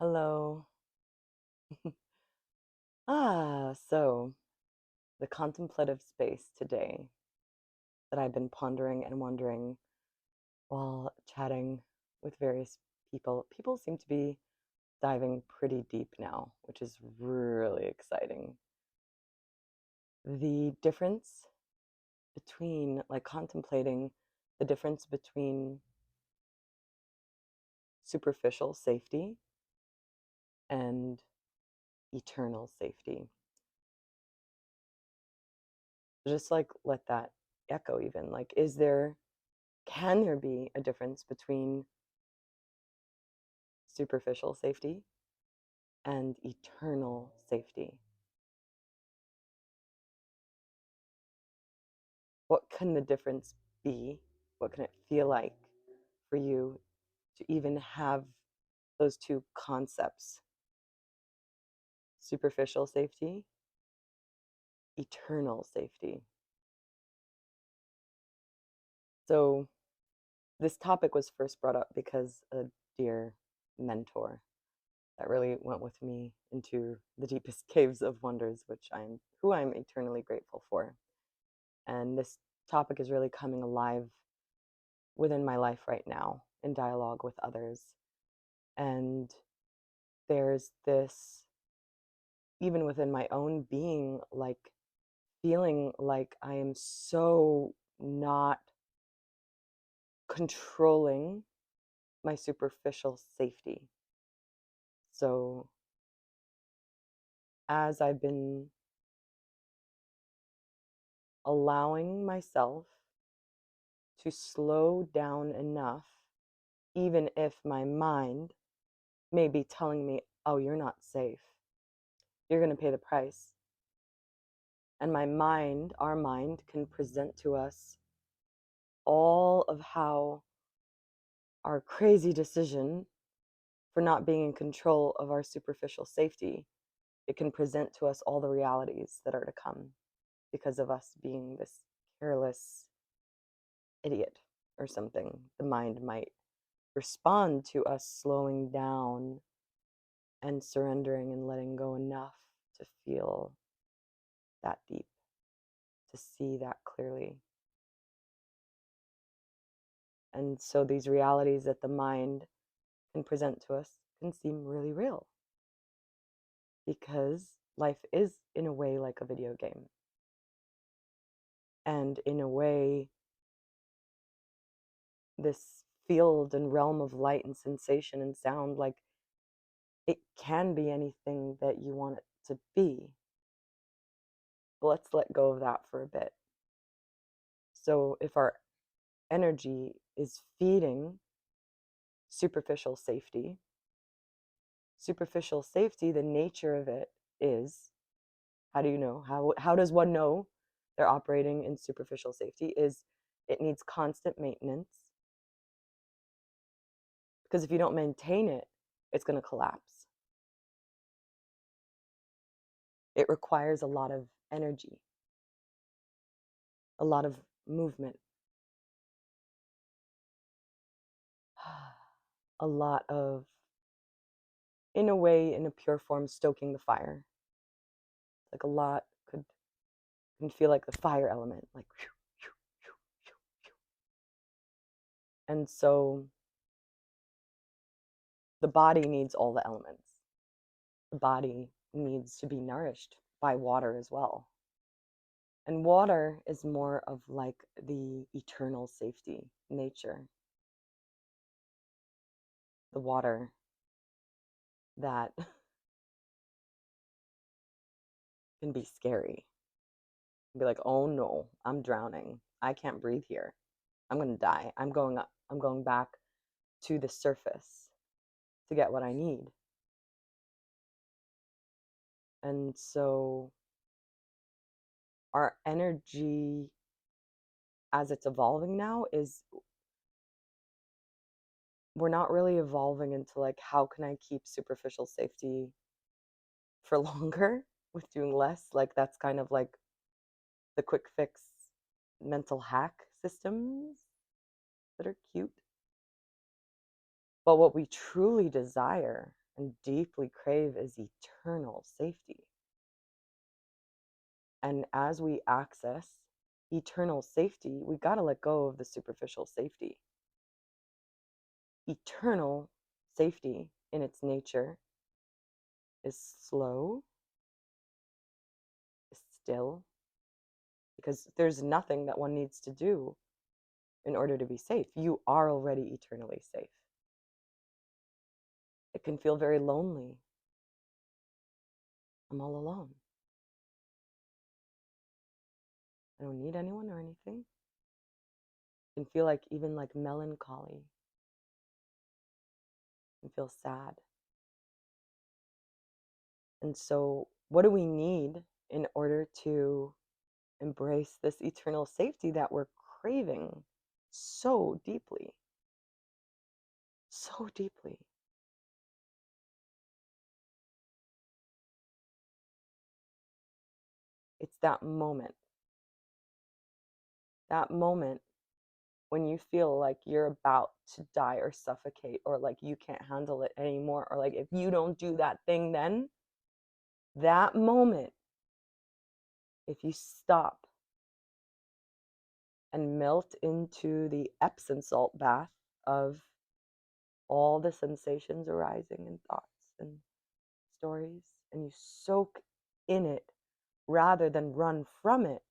Hello. So the contemplative space today that I've been pondering and wondering while chatting with various people. People seem to be diving pretty deep now, which is really exciting. The difference between, like, contemplating the difference between superficial safety and eternal safety. Just like let that echo even. Like, can there be a difference between superficial safety and eternal safety? What can the difference be? What can it feel like for you to even have those two concepts? Superficial safety, eternal safety. So, this topic was first brought up because a dear mentor that really went with me into the deepest caves of wonders, who I'm eternally grateful for. And this topic is really coming alive within my life right now in dialogue with others. And there's this, even within my own being, like feeling like I am so not controlling my superficial safety. So, as I've been allowing myself to slow down enough, even if my mind may be telling me, oh, you're not safe, you're going to pay the price. And our mind can present to us all of how our crazy decision for not being in control of our superficial safety, it can present to us all the realities that are to come because of us being this careless idiot or something. The mind might respond to us slowing down and surrendering and letting go enough to feel that deep, to see that clearly. And so these realities that the mind can present to us can seem really real because life is, in a way, like a video game. And in a way, this field and realm of light and sensation and sound, like, it can be anything that you want it to be. But let's let go of that for a bit. So if our energy is feeding superficial safety, the nature of it is, how do you know? How does one know they're operating in superficial safety? Is it needs constant maintenance, because if you don't maintain it, it's going to collapse. It requires a lot of energy, a lot of movement, a lot of, in a way, in a pure form, stoking the fire. Like, a lot can feel like the fire element, like, and so the body needs all the elements. The body needs to be nourished by water as well. And water is more of like the eternal safety nature. The water that can be scary. Be like, oh no, I'm drowning. I can't breathe here. I'm going to die. I'm going up. I'm going back to the surface to get what I need. And so our energy as it's evolving now is, we're not really evolving into, like, how can I keep superficial safety for longer with doing less? Like, that's kind of like the quick fix mental hack systems that are cute. But what we truly desire and deeply crave is eternal safety. And as we access eternal safety, we got to let go of the superficial safety. Eternal safety in its nature is slow, is still, because there's nothing that one needs to do in order to be safe. You are already eternally safe. It can feel very lonely. I'm all alone. I don't need anyone or anything. It can feel like even like melancholy. It can feel sad. And so, what do we need in order to embrace this eternal safety that we're craving so deeply? So deeply. It's that moment. That moment when you feel like you're about to die or suffocate, or like you can't handle it anymore, or like if you don't do that thing, then that moment, if you stop and melt into the Epsom salt bath of all the sensations arising and thoughts and stories, and you soak in it rather than run from it,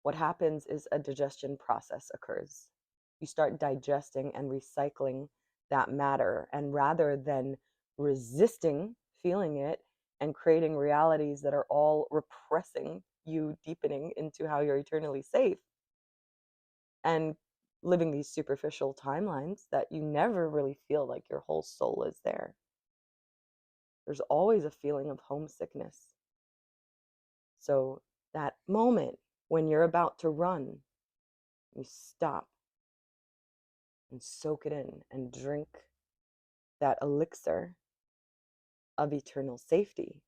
what happens is a digestion process occurs. You start digesting and recycling that matter. And rather than resisting feeling it and creating realities that are all repressing you, deepening into how you're eternally safe, and living these superficial timelines that you never really feel like your whole soul is there. There's always a feeling of homesickness. So, that moment when you're about to run, you stop and soak it in and drink that elixir of eternal safety.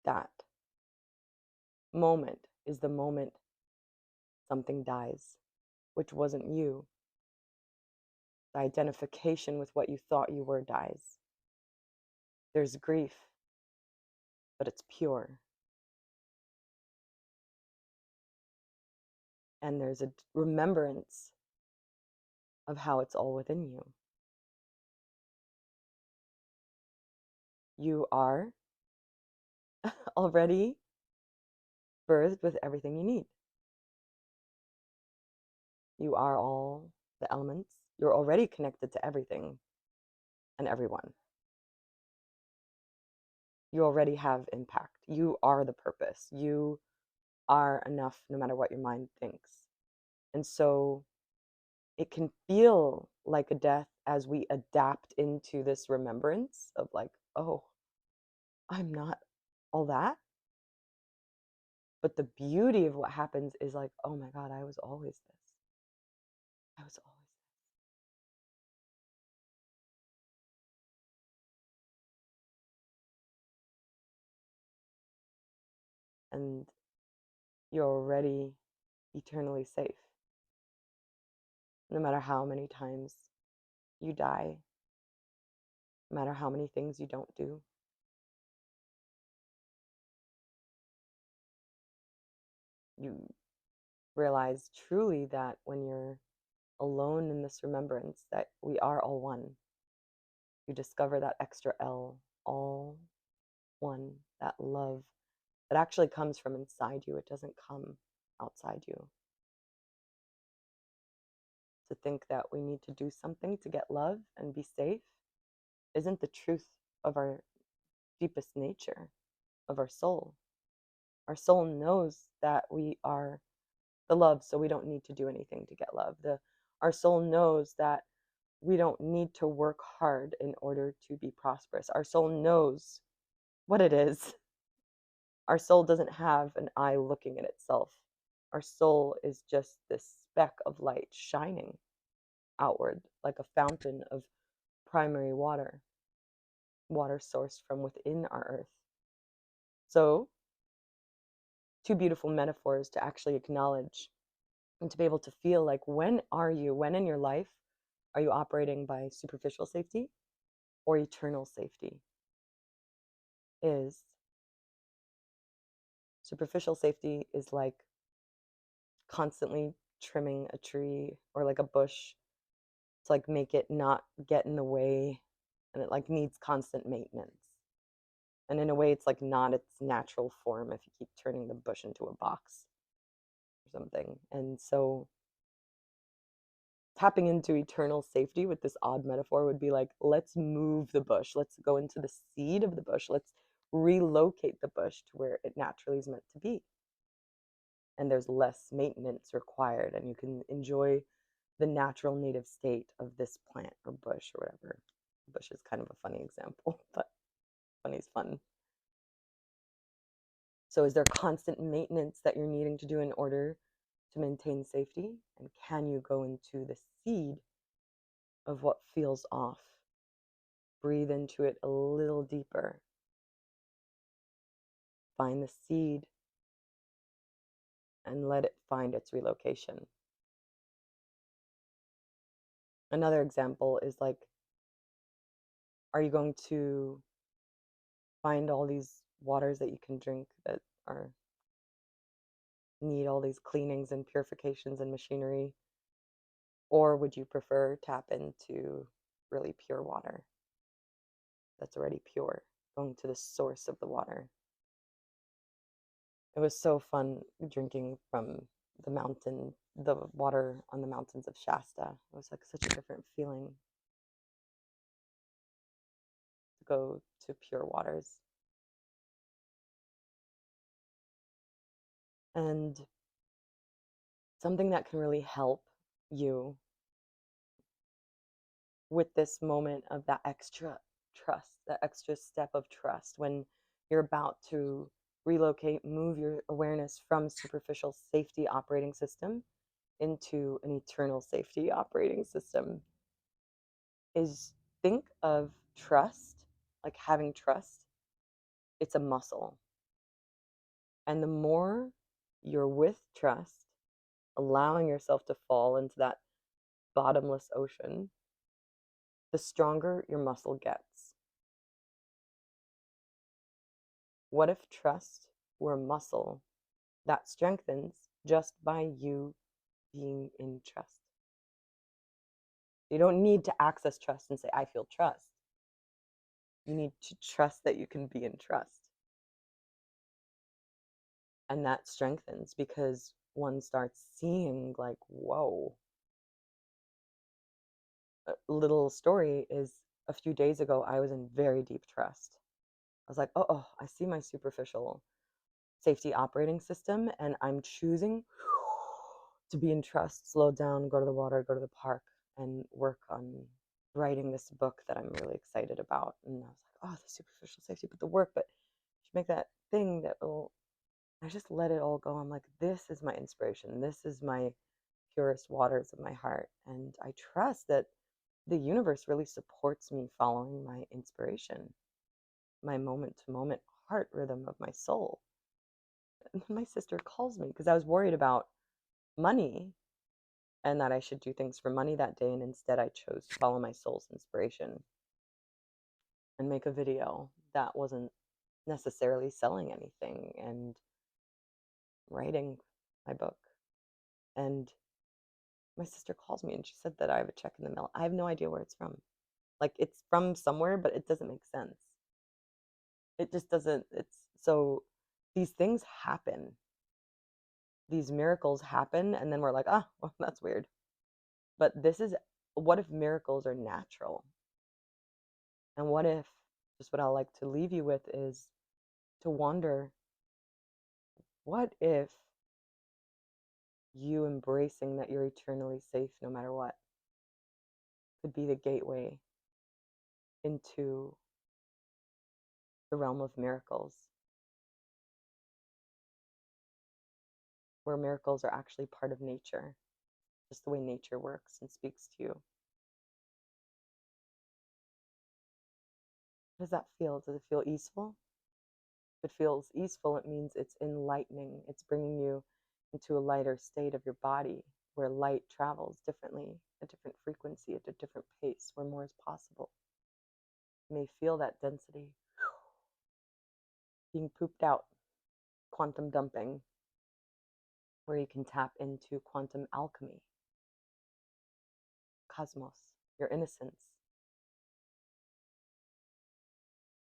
That moment is the moment something dies, which wasn't you. The identification with what you thought you were dies. There's grief, but it's pure. And there's a remembrance of how it's all within you. You are already birthed with everything you need. You are all the elements. You're already connected to everything and everyone. You already have impact. You are the purpose. You are enough no matter what your mind thinks. And so it can feel like a death as we adapt into this remembrance of like, oh, I'm not all that. But the beauty of what happens is like, oh my God, I was always this. I was always this. And you're already eternally safe. No matter how many times you die, no matter how many things you don't do, you realize truly that when you're alone in this remembrance that we are all one, you discover that extra L, all one, that love that actually comes from inside you. It doesn't come outside you. To think that we need to do something to get love and be safe isn't the truth of our deepest nature, of our soul. Our soul knows that we are the love, so we don't need to do anything to get love. Our soul knows that we don't need to work hard in order to be prosperous. Our soul knows what it is. Our soul doesn't have an eye looking at itself. Our soul is just this speck of light shining outward like a fountain of primary water, water sourced from within our earth. So, two beautiful metaphors to actually acknowledge and to be able to feel like when in your life are you operating by superficial safety or eternal safety? Is superficial safety is like constantly trimming a tree or like a bush to like make it not get in the way, and it like needs constant maintenance. And in a way it's like not its natural form if you keep turning the bush into a box or something. And so tapping into eternal safety with this odd metaphor would be like, let's move the bush. Let's go into the seed of the bush. Let's relocate the bush to where it naturally is meant to be. And there's less maintenance required, and you can enjoy the natural native state of this plant or bush or whatever. Bush is kind of a funny example, but funny is fun. So, is there constant maintenance that you're needing to do in order to maintain safety? And can you go into the seed of what feels off? Breathe into it a little deeper. Find the seed and let it find its relocation. Another example is like, are you going to find all these waters that you can drink that are need all these cleanings and purifications and machinery? Or would you prefer tap into really pure water that's already pure, going to the source of the water? It was so fun drinking from the water on the mountains of Shasta. It was like such a different feeling to go to pure waters. And something that can really help you with this moment of that extra trust, that extra step of trust when you're about to relocate, move your awareness from superficial safety operating system into an eternal safety operating system, is think of trust, like having trust. It's a muscle. And the more you're with trust, allowing yourself to fall into that bottomless ocean, the stronger your muscle gets. What if trust were a muscle that strengthens just by you being in trust? You don't need to access trust and say, I feel trust. You need to trust that you can be in trust. And that strengthens because one starts seeing, like, whoa. A little story is a few days ago, I was in very deep trust. I was like, oh, I see my superficial safety operating system, and I'm choosing to be in trust, slow down, go to the water, go to the park, and work on writing this book that I'm really excited about. And I was like, oh, the superficial safety, but the work, but you should make that thing that will. I just let it all go. I'm like, this is my inspiration. This is my purest waters of my heart. And I trust that the universe really supports me following my inspiration, my moment to moment heart rhythm of my soul. And then my sister calls me because I was worried about money and that I should do things for money that day. And instead, I chose to follow my soul's inspiration and make a video that wasn't necessarily selling anything and writing my book. And my sister calls me and she said that I have a check in the mail. I have no idea where it's from. Like, it's from somewhere, but it doesn't make sense. It just doesn't. It's so these things happen. These miracles happen, and then we're like, ah, well, that's weird. But this is what if miracles are natural? And what if, just what I like to leave you with is to wonder, what if you embracing that you're eternally safe no matter what could be the gateway into the realm of miracles, where miracles are actually part of nature, just the way nature works and speaks to you. How does that feel? Does it feel easeful? If it feels easeful, it means it's enlightening. It's bringing you into a lighter state of your body where light travels differently, a different frequency, at a different pace, where more is possible. You may feel that density being pooped out, quantum dumping, where you can tap into quantum alchemy, cosmos, your innocence.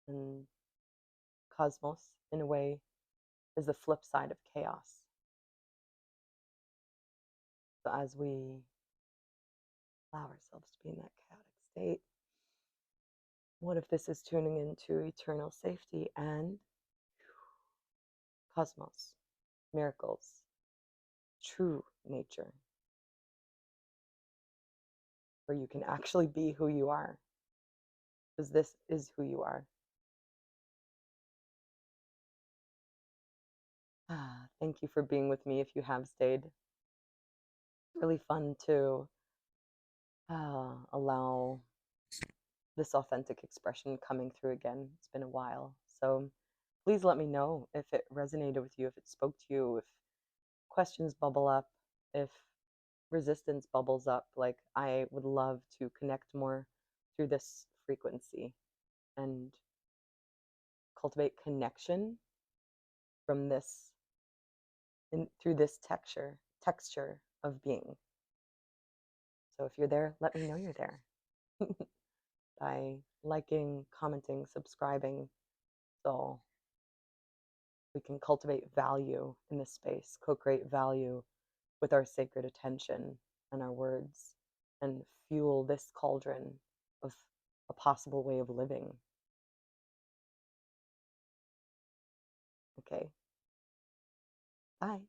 And cosmos, in a way, is the flip side of chaos. So as we allow ourselves to be in that chaotic state, what if this is tuning into eternal safety and cosmos, miracles, true nature, where you can actually be who you are, because this is who you are. Thank you for being with me if you have stayed. It's really fun to allow this authentic expression coming through again. It's been a while. So please let me know if it resonated with you, if it spoke to you, if questions bubble up, if resistance bubbles up. Like, I would love to connect more through this frequency and cultivate connection from this through this texture of being. So if you're there, let me know you're there by liking, commenting, subscribing, so we can cultivate value in this space, co-create value with our sacred attention and our words, and fuel this cauldron of a possible way of living. Okay. Bye.